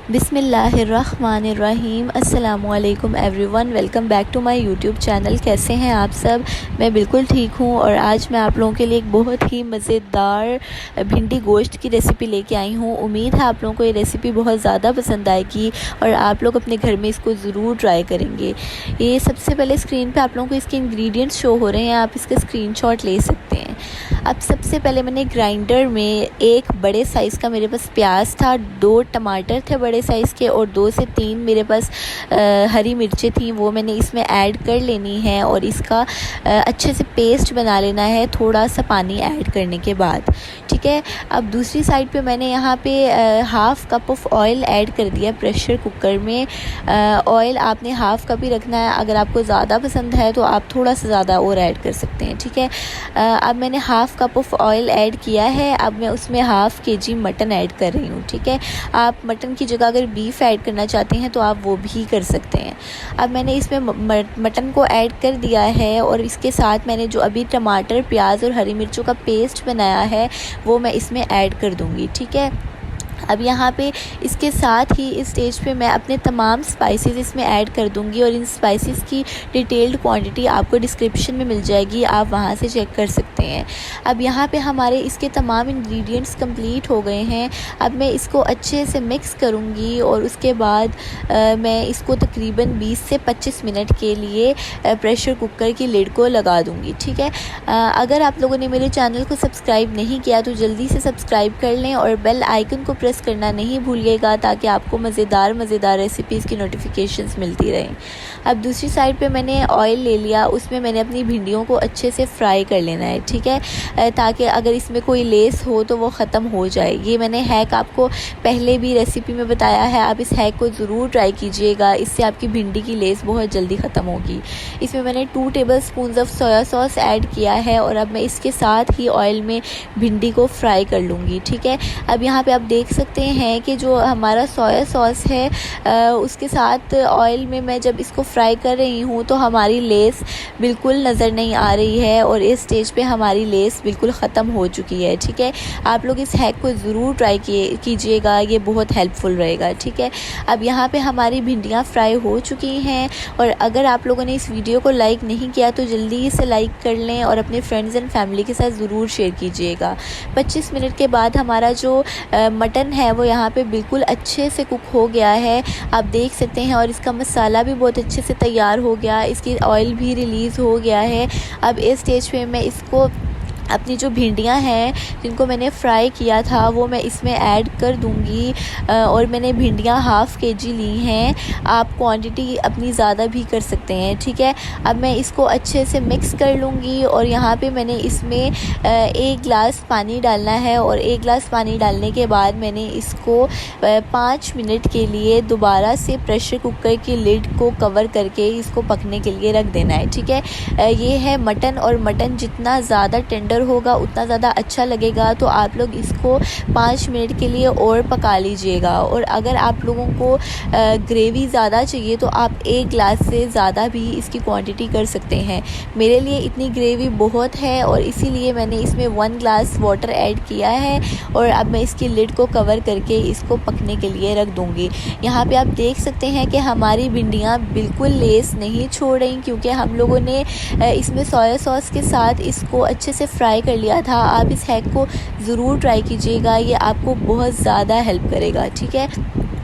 बिस्मिल्लाहिर्रहमानिर्रहीम। अस्सलामुअलैकुम everyone, welcome back to my YouTube channel. कैसे हैं आप सब? मैं बिल्कुल ठीक हूँ और आज मैं आप लोगों के लिए एक बहुत ही मज़ेदार भिंडी गोश्त की रेसिपी लेके आई हूँ। उम्मीद है आप लोगों को ये रेसिपी बहुत ज़्यादा पसंद आएगी और आप लोग अपने घर में इसको ज़रूर ट्राई करेंगे। ये सबसे पहले स्क्रीन पर आप लोगों को इसके इंग्रेडिएंट्स शो हो रहे हैं, आप इसका स्क्रीनशॉट ले सकते हैं। अब सबसे पहले मैंने ग्राइंडर में एक बड़े साइज़ का मेरे पास प्याज था, 2 टमाटर थे बड़े साइज़ के और 2 से 3 मेरे पास हरी मिर्चें थी, वो मैंने इसमें ऐड कर लेनी है और इसका अच्छे से पेस्ट बना लेना है थोड़ा सा पानी ऐड करने के बाद। ठीक है। अब दूसरी साइड पे मैंने यहाँ पे half cup of oil add कर दिया प्रेशर कुकर में। ऑयल आपने हाफ़ कप ही रखना है, अगर आपको ज़्यादा पसंद है तो आप थोड़ा सा ज़्यादा और ऐड कर सकते हैं। ठीक है। अब मैंने half cup of oil add किया है। अब मैं उसमें हाफ़ kg मटन ऐड कर रही हूँ। ठीक है। आप मटन की जगह अगर बीफ ऐड करना चाहते हैं तो आप वो भी कर सकते हैं। अब मैंने इसमें मटन को ऐड कर दिया है और इसके साथ मैंने जो अभी टमाटर, प्याज और हरी मिर्चों का पेस्ट बनाया है वो मैं इसमें ऐड कर दूँगी। ठीक है। अब यहाँ पे इसके साथ ही इस स्टेज पे मैं अपने तमाम स्पाइसेस इसमें ऐड कर दूँगी और इन स्पाइसेस की डिटेल्ड क्वांटिटी आपको डिस्क्रिप्शन में मिल जाएगी, आप वहाँ से चेक कर सकते हैं। अब यहाँ पे हमारे इसके तमाम इंग्रेडिएंट्स कंप्लीट हो गए हैं। अब मैं इसको अच्छे से मिक्स करूँगी और उसके बाद मैं इसको तकरीबन 20 से 25 मिनट के लिए प्रेशर कुकर की लिड को लगा दूँगी। ठीक है। अगर आप लोगों ने मेरे चैनल को सब्सक्राइब नहीं किया तो जल्दी से सब्सक्राइब कर लें और बेल आइकन को प्रेस करना नहीं भूलिएगा ताकि आपको मज़ेदार रेसिपीज़ की नोटिफिकेशंस मिलती रहें। अब दूसरी साइड पे मैंने ऑयल ले लिया, उसमें मैंने अपनी भिंडियों को अच्छे से फ्राई कर लेना है। ठीक है। ताकि अगर इसमें कोई लेस हो तो वो ख़त्म हो जाए। ये मैंने हैक आपको पहले भी रेसिपी में बताया है, आप इस हैक को ज़रूर ट्राई कीजिएगा, इससे आपकी भिंडी की लेस बहुत जल्दी ख़त्म होगी। इसमें मैंने 2 tablespoon of soya sauce add किया है और अब मैं इसके साथ ही ऑयल में भिंडी को फ्राई कर लूँगी। ठीक है। अब यहाँ पे आप देख सकते हैं कि जो हमारा सोया सॉस है उसके साथ ऑयल में मैं जब इसको फ्राई कर रही हूँ तो हमारी लेस बिल्कुल नज़र नहीं आ रही है और इस स्टेज पे हमारी लेस बिल्कुल ख़त्म हो चुकी है। ठीक है। आप लोग इस हैक को ज़रूर ट्राई कीजिएगा, ये बहुत हेल्पफुल रहेगा। ठीक है। अब यहाँ पे हमारी भिंडियाँ फ्राई हो चुकी हैं और अगर आप लोगों ने इस वीडियो को लाइक नहीं किया तो जल्दी से लाइक कर लें और अपने फ्रेंड्स एंड फैमिली के साथ ज़रूर शेयर कीजिएगा। 25 मिनट के बाद हमारा जो मटन है वो यहाँ पे बिल्कुल अच्छे से कुक हो गया है, आप देख सकते हैं, और इसका मसाला भी बहुत अच्छे से तैयार हो गया, इसकी ऑयल भी रिलीज़ हो गया है। अब इस स्टेज पे मैं इसको अपनी जो भिंडियाँ हैं जिनको मैंने फ्राई किया था वो मैं इसमें ऐड कर दूंगी और मैंने भिंडियाँ हाफ़ kg ली हैं, आप क्वांटिटी अपनी ज़्यादा भी कर सकते हैं। ठीक है। अब मैं इसको अच्छे से मिक्स कर लूँगी और यहाँ पे मैंने इसमें 1 गिलास पानी डालना है और 1 गिलास पानी डालने के बाद मैंने इसको 5 मिनट के लिए दोबारा से प्रेशर कुकर की लिड को कवर करके इसको पकने के लिए रख देना है। ठीक है। ये है मटन और मटन जितना ज़्यादा टेंडर होगा उतना ज़्यादा अच्छा लगेगा, तो आप लोग इसको 5 मिनट के लिए और पका लीजिएगा। और अगर आप लोगों को ग्रेवी ज़्यादा चाहिए तो आप 1 गिलास से ज़्यादा भी इसकी क्वांटिटी कर सकते हैं। मेरे लिए इतनी ग्रेवी बहुत है और इसीलिए मैंने इसमें 1 गिलास वाटर ऐड किया है और अब मैं इसकी लिड को कवर करके इसको पकने के लिए रख दूँगी। यहाँ पे आप देख सकते हैं कि हमारी भिंडियाँ बिल्कुल लेस नहीं छोड़ रही क्योंकि हम लोगों ने इसमें सोया सॉस के साथ इसको अच्छे से फ्राई कर लिया था। आप इस हैक को ज़रूर ट्राई कीजिएगा, ये आपको बहुत ज़्यादा हेल्प करेगा। ठीक है।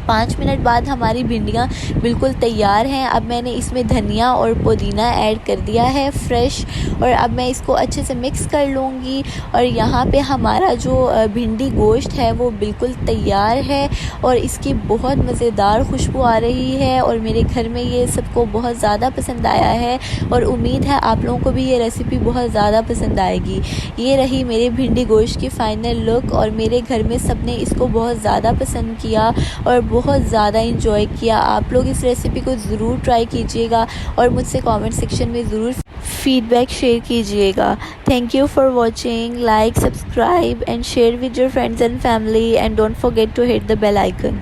5 मिनट बाद हमारी भिंडियाँ बिल्कुल तैयार हैं। अब मैंने इसमें धनिया और पुदीना ऐड कर दिया है फ्रेश और अब मैं इसको अच्छे से मिक्स कर लूँगी और यहाँ पे हमारा जो भिंडी गोश्त है वो बिल्कुल तैयार है और इसकी बहुत मज़ेदार खुशबू आ रही है और मेरे घर में ये सबको बहुत ज़्यादा पसंद आया है और उम्मीद है आप लोगों को भी ये रेसिपी बहुत ज़्यादा पसंद आएगी। ये रही मेरे भिंडी गोश्त की फ़ाइनल लुक और मेरे घर में सब ने इसको बहुत ज़्यादा पसंद किया और बहुत ज़्यादा इंजॉय किया। आप लोग इस रेसिपी को ज़रूर ट्राई कीजिएगा और मुझसे कमेंट सेक्शन में ज़रूर फीडबैक शेयर कीजिएगा। Thank you for watching, like, subscribe and share with your friends and family and don't forget to hit the bell icon.